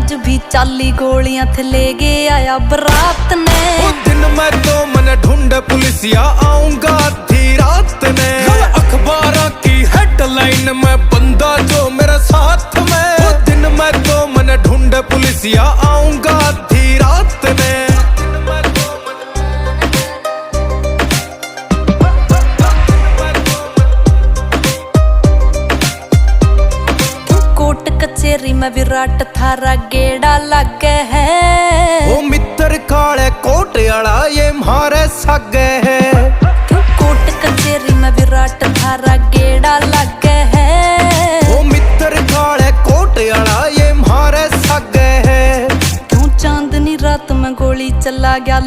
आज भी चाली गोलियां थे ले गया आया बरात ने। वो दिन मैं तो मन ढूंढ पुलिसिया आऊंगा आधी रात ने। अखबारों की हेडलाइन में बंदा जो मेरे साथ में। वो दिन मैं तो मन ढूंढ पुलिसिया आऊंगा आधी रात ने। कोट कचेरी में विराट थारा गेड़ा लगे है। ओ मित्र काले कोट आला ये मारे सगे है। क्यों कोट कचेरी में विराट थारा गेड़ा लगे है। ओ मित्र काले कोट आला ये मारे सगे है। क्यों चांदनी रात में गोली चला गया।